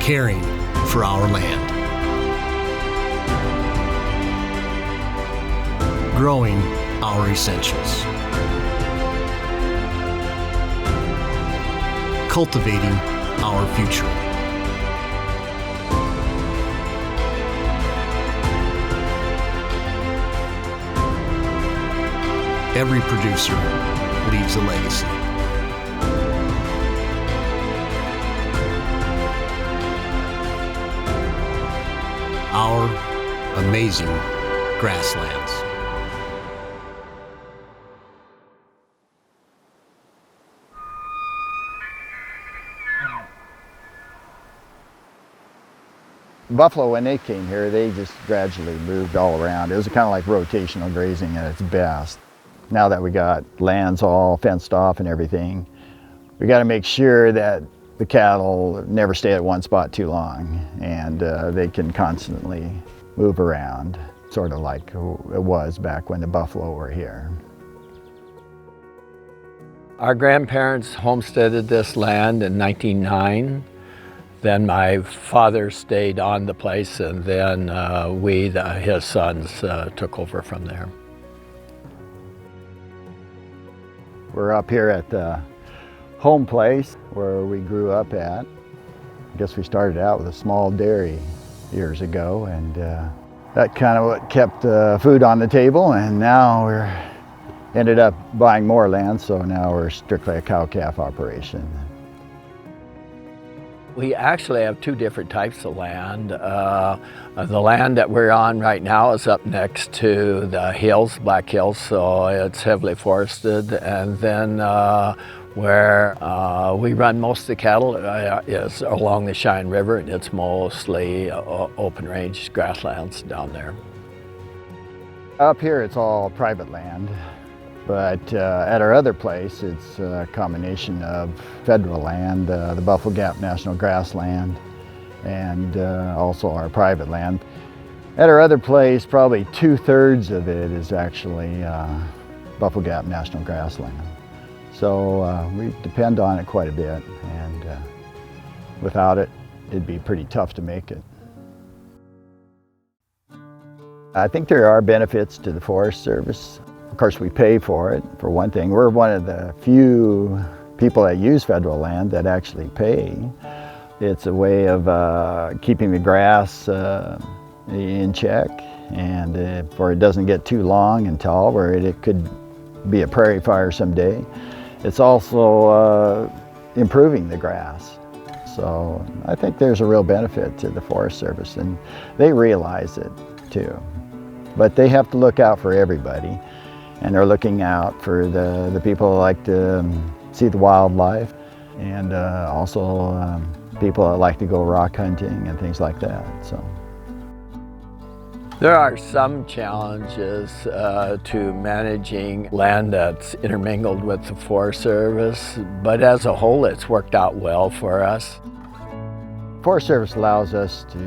caring for our land. Growing our essentials. Cultivating our future. Every producer leaves a legacy. Our amazing grasslands. Buffalo, when they came here, they just gradually moved all around. It was kind of like rotational grazing at its best. Now that we got lands all fenced off and everything, we got to make sure that the cattle never stay at one spot too long, and they can constantly move around, sort of like it was back when the buffalo were here. Our grandparents homesteaded this land in 1909. Then my father stayed on the place, and then his sons, took over from there. We're up here at the home place where we grew up at. I guess we started out with a small dairy years ago, and that kind of what kept food on the table, and now we're ended up buying more land, so now we're strictly a cow-calf operation. We actually have two different types of land. The land that we're on right now is up next to the hills, Black Hills, so it's heavily forested. And then where we run most of the cattle is along the Cheyenne River, and it's mostly open range grasslands down there. Up here it's all private land. But at our other place, it's a combination of federal land, the Buffalo Gap National Grassland, and also our private land. At our other place, probably 2/3 of it is actually Buffalo Gap National Grassland. So we depend on it quite a bit, and without it, it'd be pretty tough to make it. I think there are benefits to the Forest Service. Of course, we pay for it, for one thing. We're one of the few people that use federal land that actually pay. It's a way of keeping the grass in check, and for it doesn't get too long and tall where it could be a prairie fire someday. It's also improving the grass. So I think there's a real benefit to the Forest Service, and they realize it too. But they have to look out for everybody. And they're looking out for the people that like to see the wildlife, and also people that like to go rock hunting and things like that. So there are some challenges to managing land that's intermingled with the Forest Service, but as a whole it's worked out well for us. Forest Service allows us to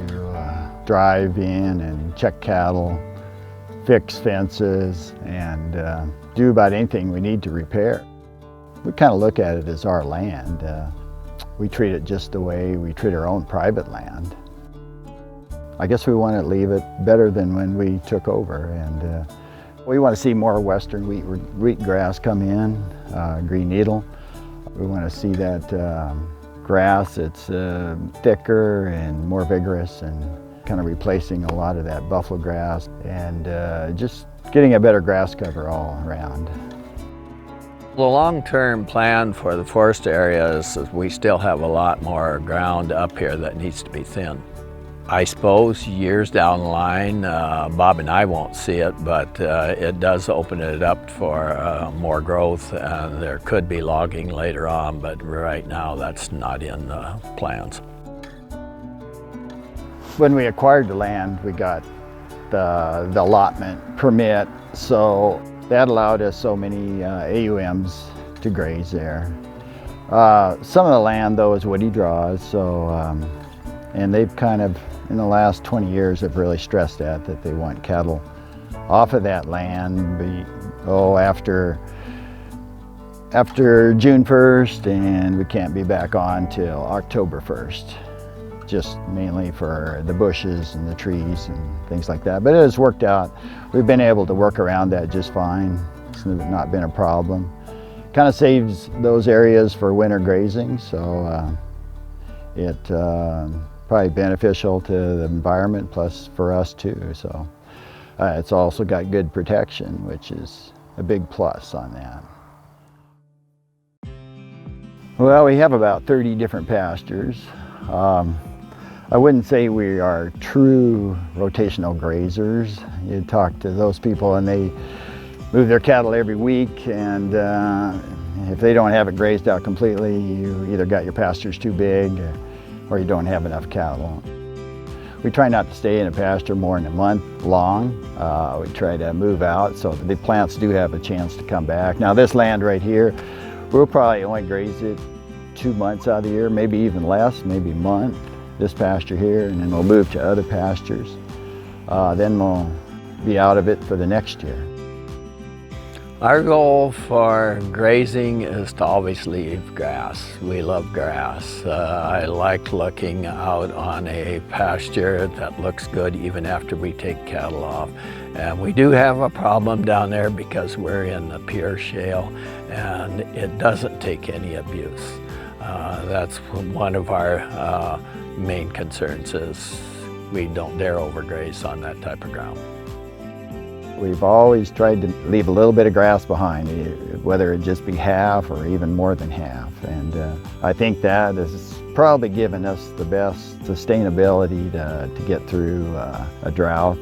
drive in and check cattle, fix fences, and do about anything we need to repair. We kind of look at it as our land. We treat it just the way we treat our own private land. I guess we want to leave it better than when we took over, and we want to see more western wheatgrass come in, green needle. We want to see that grass that's thicker and more vigorous, and kind of replacing a lot of that buffalo grass, and just getting a better grass cover all around. The long-term plan for the forest area is we still have a lot more ground up here that needs to be thinned. I suppose years down the line, Bob and I won't see it, but it does open it up for more growth, and there could be logging later on, but right now that's not in the plans. When we acquired the land, we got the allotment permit, so that allowed us so many AUMs to graze there. Some of the land, though, is woody draws, so and they've kind of, in the last 20 years, have really stressed that they want cattle off of that land after June 1st, and we can't be back on till October 1st. just mainly for the bushes and the trees and things like that. But it has worked out. We've been able to work around that just fine. It's not been a problem. Kind of saves those areas for winter grazing, so it's probably beneficial to the environment, plus for us too. So it's also got good protection, which is a big plus on that. Well, we have about 30 different pastures. I wouldn't say we are true rotational grazers. You talk to those people and they move their cattle every week, and if they don't have it grazed out completely, you either got your pastures too big or you don't have enough cattle. We try not to stay in a pasture more than a month long. We try to move out so the plants do have a chance to come back. Now this land right here, we'll probably only graze it 2 months out of the year, maybe even less, maybe a month. This pasture here, and then we'll move to other pastures. Then we'll be out of it for the next year. Our goal for grazing is to always leave grass. We love grass. I like looking out on a pasture that looks good even after we take cattle off. And we do have a problem down there because we're in the pure shale and it doesn't take any abuse. That's one of our main concerns, is we don't dare overgraze on that type of ground. We've always tried to leave a little bit of grass behind, whether it just be half or even more than half. And I think that has probably given us the best sustainability to get through a drought.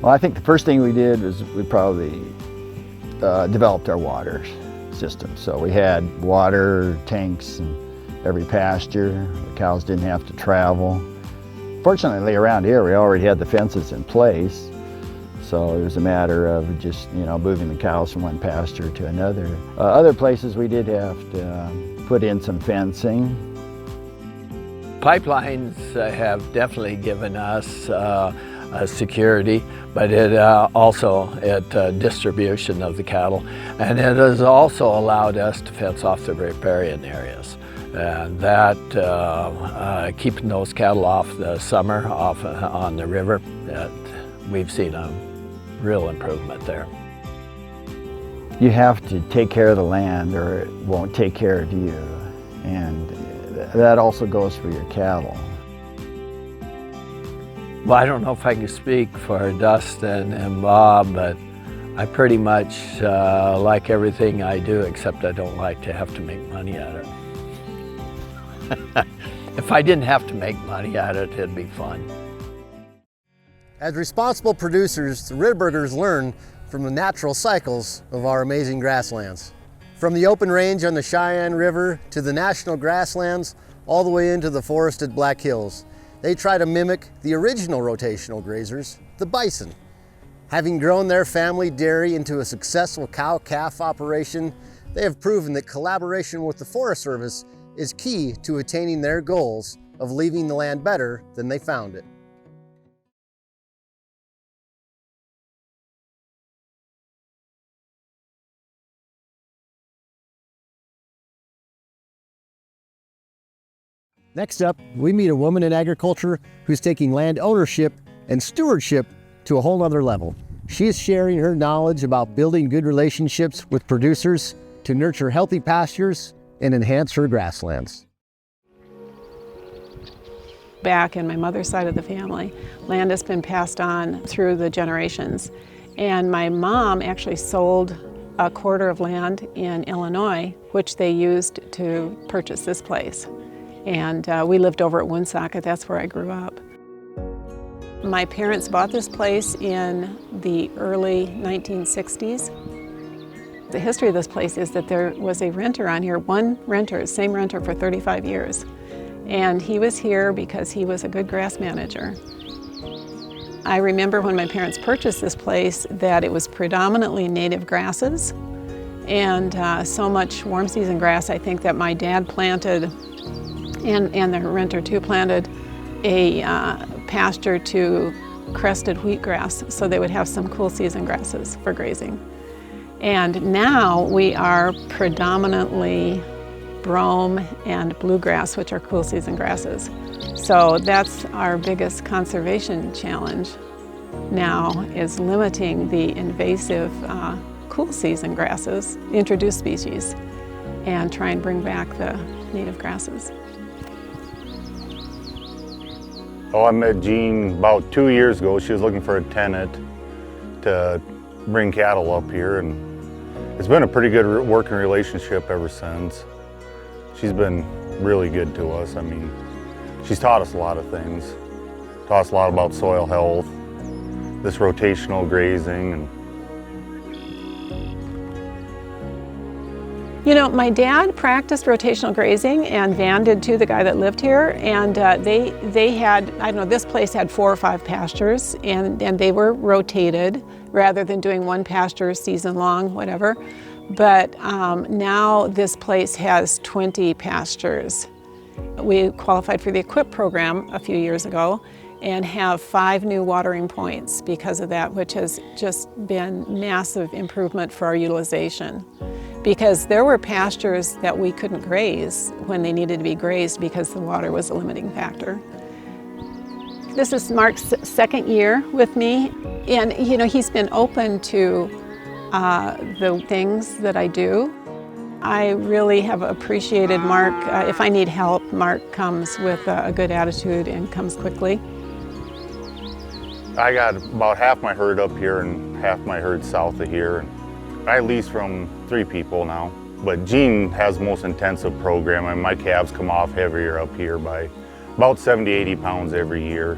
Well, I think the first thing we did was we probably developed our water system. So we had water tanks in every pasture. The cows didn't have to travel. Fortunately, around here, we already had the fences in place. So it was a matter of just, moving the cows from one pasture to another. Other places we did have to put in some fencing. Pipelines have definitely given us security, but it also distribution of the cattle, and it has also allowed us to fence off the riparian areas, and that keeping those cattle off the summer off on the river, we've seen a real improvement there. You have to take care of the land or it won't take care of you, and that also goes for your cattle. Well, I don't know if I can speak for Dustin and Bob, but I pretty much like everything I do, except I don't like to have to make money at it. If I didn't have to make money at it, it'd be fun. As responsible producers, the Ridbergers learn from the natural cycles of our amazing grasslands. From the open range on the Cheyenne River to the national grasslands, all the way into the forested Black Hills, they try to mimic the original rotational grazers, the bison. Having grown their family dairy into a successful cow-calf operation, they have proven that collaboration with the Forest Service is key to attaining their goals of leaving the land better than they found it. Next up, we meet a woman in agriculture who's taking land ownership and stewardship to a whole nother level. She is sharing her knowledge about building good relationships with producers to nurture healthy pastures and enhance her grasslands. Back in my mother's side of the family, land has been passed on through the generations. And my mom actually sold a quarter of land in Illinois, which they used to purchase this place. And we lived over at Woonsocket. That's where I grew up. My parents bought this place in the early 1960s. The history of this place is that there was a renter on here, one renter, same renter for 35 years. And he was here because he was a good grass manager. I remember when my parents purchased this place that it was predominantly native grasses and so much warm season grass, I think, that my dad planted, and the renter too, planted a pasture to crested wheatgrass so they would have some cool season grasses for grazing. And now we are predominantly brome, and bluegrass, which are cool season grasses. So that's our biggest conservation challenge now, is limiting the invasive cool season grasses, introduced species, and try and bring back the native grasses. Oh, I met Jean about 2 years ago. She was looking for a tenant to bring cattle up here, and it's been a pretty good working relationship ever since. She's been really good to us. I mean, she's taught us a lot of things. Taught us a lot about soil health, this rotational grazing. And you know, my dad practiced rotational grazing, and Van did too, the guy that lived here, and they had, I don't know, this place had 4 or 5 pastures, and they were rotated rather than doing one pasture season long, whatever. But now this place has 20 pastures. We qualified for the EQUIP program a few years ago and have 5 new watering points because of that, which has just been massive improvement for our utilization. Because there were pastures that we couldn't graze when they needed to be grazed because the water was a limiting factor. This is Mark's 2nd year with me, and you know, he's been open to the things that I do. I really have appreciated Mark. If I need help, Mark comes with a good attitude and comes quickly. I got about half my herd up here and half my herd south of here. I lease from 3 people now, but Jean has the most intensive program, and my calves come off heavier up here by about 70, 80 pounds every year.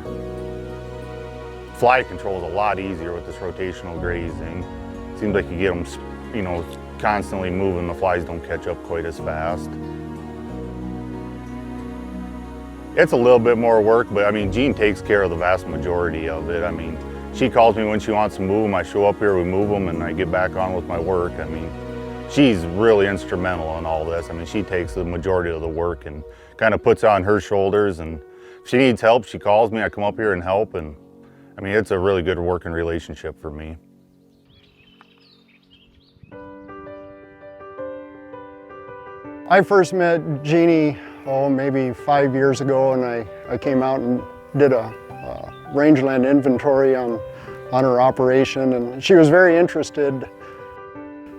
Fly control is a lot easier with this rotational grazing. Seems like you get them, you know, constantly moving, the flies don't catch up quite as fast. It's a little bit more work, but I mean, Jean takes care of the vast majority of it. I mean, she calls me when she wants to move them. I show up here, we move them, and I get back on with my work. I mean, she's really instrumental in all this. I mean, she takes the majority of the work and kind of puts it on her shoulders. And if she needs help, she calls me. I come up here and help. And I mean, it's a really good working relationship for me. I first met Jeannie, maybe 5 years ago, and I came out and did a rangeland inventory on her operation, and she was very interested.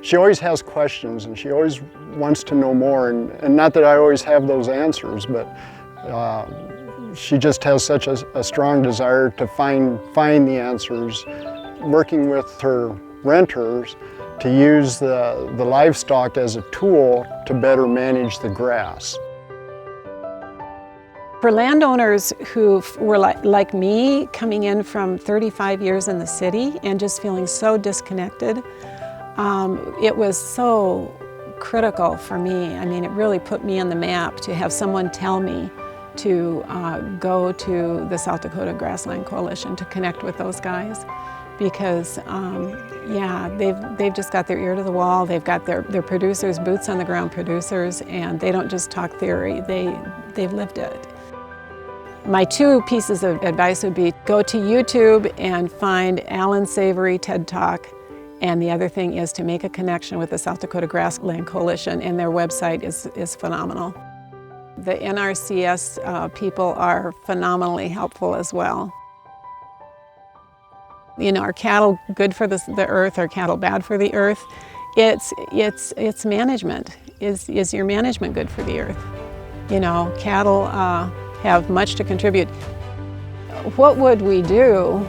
She always has questions, and she always wants to know more, and not that I always have those answers, but she just has such a strong desire to find the answers, working with her renters to use the livestock as a tool to better manage the grass. For landowners who were like me, coming in from 35 years in the city and just feeling so disconnected, it was so critical for me. I mean, it really put me on the map to have someone tell me to go to the South Dakota Grassland Coalition to connect with those guys. Because, yeah, they've just got their ear to the wall. They've got their producers, boots on the ground producers, and they don't just talk theory, they've lived it. My 2 pieces of advice would be go to YouTube and find Alan Savory TED Talk, and the other thing is to make a connection with the South Dakota Grassland Coalition, and their website is phenomenal. The NRCS people are phenomenally helpful as well. You know, are cattle good for the earth? Are cattle bad for the earth? It's management. Is your management good for the earth? You know, cattle have much to contribute. What would we do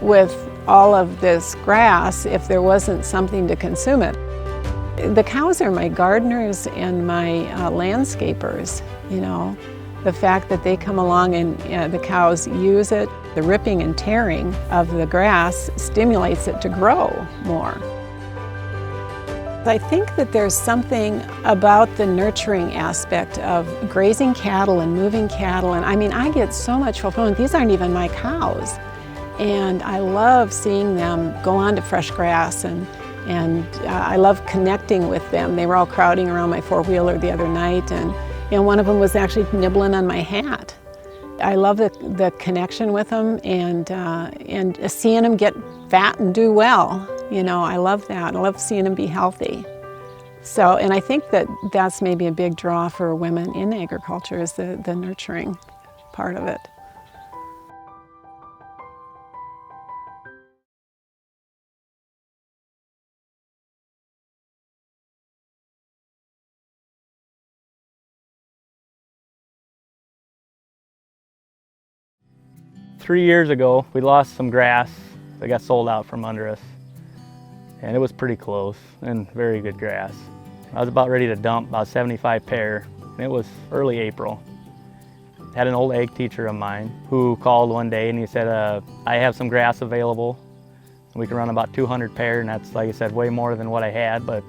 with all of this grass if there wasn't something to consume it? The cows are my gardeners and my landscapers, you know. The fact that they come along and the cows use it, the ripping and tearing of the grass stimulates it to grow more. I think that there's something about the nurturing aspect of grazing cattle and moving cattle, and I mean, I get so much fulfillment. These aren't even my cows, and I love seeing them go on to fresh grass, and I love connecting with them. They were all crowding around my four-wheeler the other night, and one of them was actually nibbling on my hat. I love the connection with them and seeing them get fat and do well. You know, I love that. I love seeing them be healthy. So, and I think that that's maybe a big draw for women in agriculture is the nurturing part of it. Three years ago, we lost some grass that got sold out from under us. And it was pretty close and very good grass. I was about ready to dump about 75 pair, and it was early April. I had an old ag teacher of mine who called one day and he said, I have some grass available. We can run about 200 pair, and that's, like I said, way more than what I had, but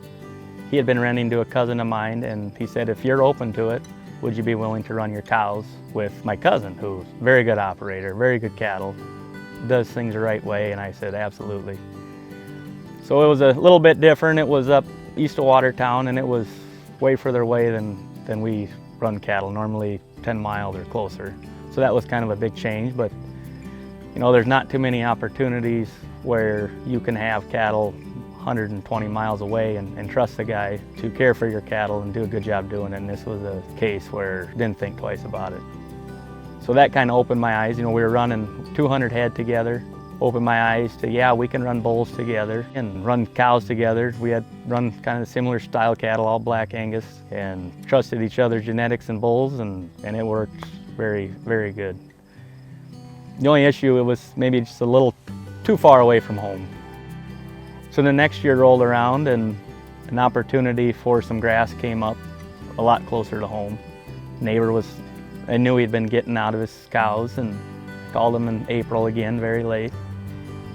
he had been renting to a cousin of mine, and he said, if you're open to it, would you be willing to run your cows with my cousin, who's a very good operator, very good cattle, does things the right way? And I said, absolutely. So it was a little bit different. It was up east of Watertown, and it was way further away than we run cattle, normally 10 miles or closer. So that was kind of a big change, but you know, there's not too many opportunities where you can have cattle 120 miles away and trust the guy to care for your cattle and do a good job doing it. And this was a case where I didn't think twice about it. So that kind of opened my eyes. You know, we were running 200 head together, opened my eyes to, yeah, we can run bulls together and run cows together. We had run kind of similar style cattle, all black Angus, and trusted each other's genetics and bulls, and it worked very, very good. The only issue, it was maybe just a little too far away from home. So the next year rolled around and an opportunity for some grass came up a lot closer to home. Neighbor I knew he'd been getting out of his cows, and called him in April again, very late,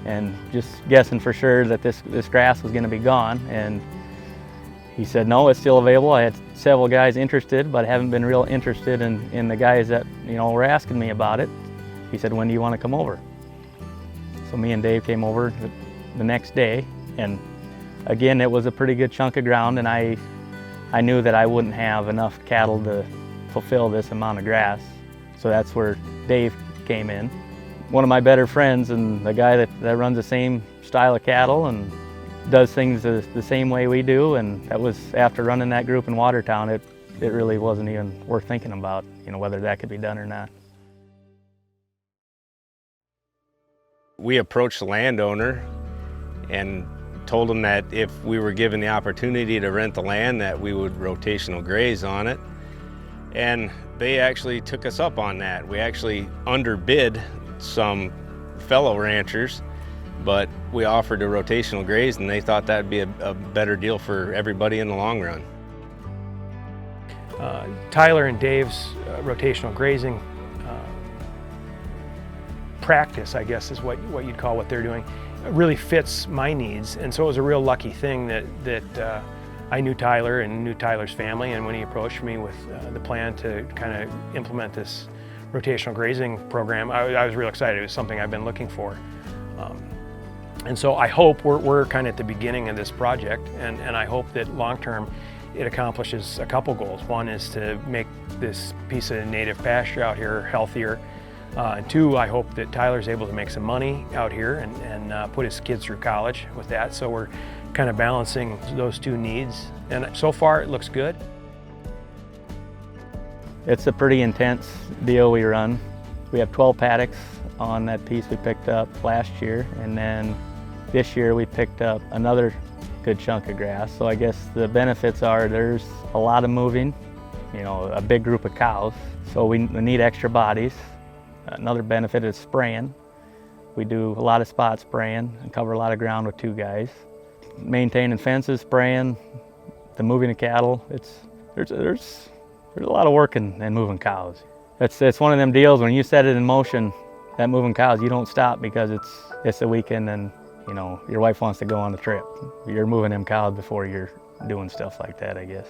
and just guessing for sure that this grass was going to be gone. And he said, no, it's still available. I had several guys interested, but I haven't been real interested in the guys that, you know, were asking me about it. He said, when do you want to come over? So me and Dave came over the next day, and again, it was a pretty good chunk of ground, and I knew that I wouldn't have enough cattle to fulfill this amount of grass. So that's where Dave came in. One of my better friends, and the guy that runs the same style of cattle and does things the same way we do, and that was after running that group in Watertown, it really wasn't even worth thinking about, you know, whether that could be done or not. We approached the landowner and told him that if we were given the opportunity to rent the land, that we would rotational graze on it. And they actually took us up on that. We actually underbid some fellow ranchers, but we offered a rotational graze, and they thought that'd be a better deal for everybody in the long run. Tyler and Dave's rotational grazing practice, I guess is what you'd call what they're doing, really fits my needs. And so it was a real lucky thing that I knew Tyler and knew Tyler's family, and when he approached me with the plan to kind of implement this rotational grazing program, I was real excited. It was something I've been looking for. And so I hope we're kind of at the beginning of this project, and I hope that long-term it accomplishes a couple goals. One is to make this piece of native pasture out here healthier. And two, I hope that Tyler's able to make some money out here and put his kids through college with that. So we're kind of balancing those two needs. And so far it looks good. It's a pretty intense deal we run. We have 12 paddocks on that piece we picked up last year, and then this year we picked up another good chunk of grass. So I guess the benefits are there's a lot of moving, you know, a big group of cows, so we need extra bodies. Another benefit is spraying. We do a lot of spot spraying and cover a lot of ground with two guys. Maintaining fences, spraying, the moving of cattle, there's a lot of work in moving cows. It's one of them deals when you set it in motion, that moving cows, you don't stop because it's a weekend and, you know, your wife wants to go on the trip. You're moving them cows before you're doing stuff like that, I guess.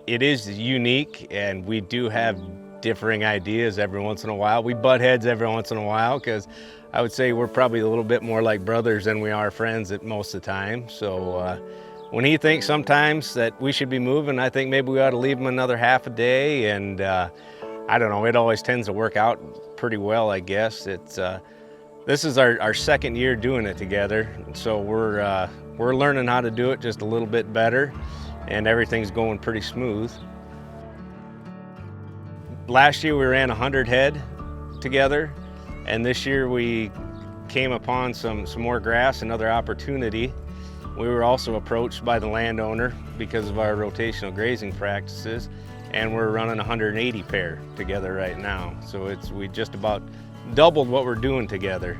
It is unique, and we do have differing ideas every once in a while. We butt heads every once in a while, because I would say we're probably a little bit more like brothers than we are friends at most of the time. So when he thinks sometimes that we should be moving, I think maybe we ought to leave him another half a day, and I don't know, it always tends to work out pretty well, I guess. This is our second year doing it together, and so we're learning how to do it just a little bit better. and everything's going pretty smooth. Last year we ran 100 head together, and this year we came upon some more grass, another opportunity. We were also approached by the landowner because of our rotational grazing practices, and we're running 180 pair together right now. So we just about doubled what we're doing together.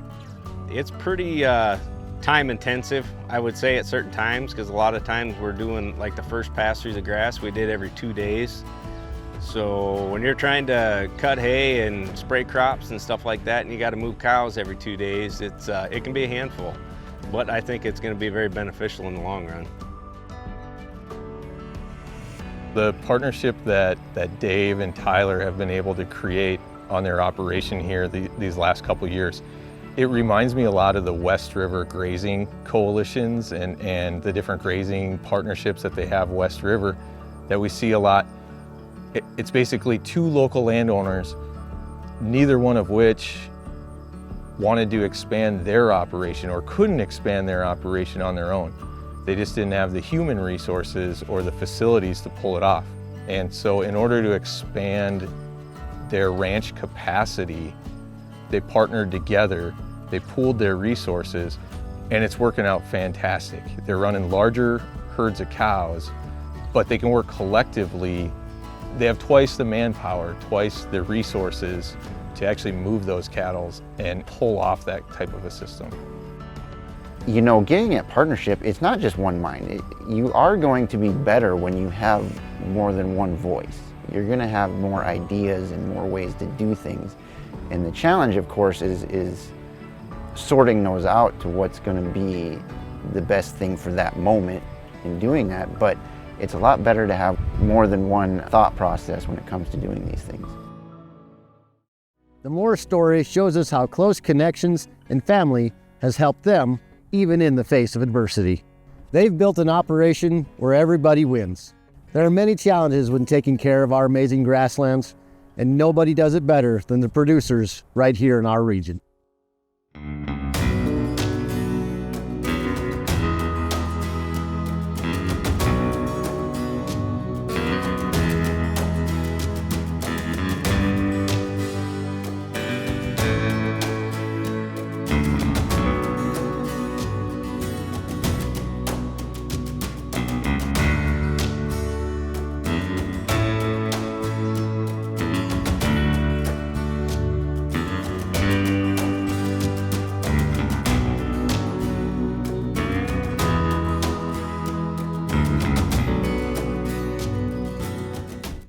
It's pretty time intensive, I would say, at certain times, because a lot of times we're doing, like the first Pastures of grass we did every 2 days. So when you're trying to cut hay and spray crops and stuff like that, and you got to move cows every 2 days, it can be a handful. But I think it's going to be very beneficial in the long run. The partnership that Dave and Tyler have been able to create on their operation here these last couple years, it reminds me a lot of the West River grazing coalitions and the different grazing partnerships that they have West River that we see a lot. It's basically two local landowners, neither one of which wanted to expand their operation or couldn't expand their operation on their own. They just didn't have the human resources or the facilities to pull it off. And so in order to expand their ranch capacity, they partnered together, they pooled their resources, and it's working out fantastic. They're running larger herds of cows, but they can work collectively. They have twice the manpower, twice the resources to actually move those cattle and pull off that type of a system. You know, getting at partnership, it's not just one mind. You are going to be better when you have more than one voice. You're going to have more ideas and more ways to do things. And the challenge, of course, is sorting those out to what's going to be the best thing for that moment in doing that. But it's a lot better to have more than one thought process when it comes to doing these things. The Moore story shows us how close connections and family has helped them even in the face of adversity. They've built an operation where everybody wins. There are many challenges when taking care of our amazing grasslands, and nobody does it better than the producers right here in our region.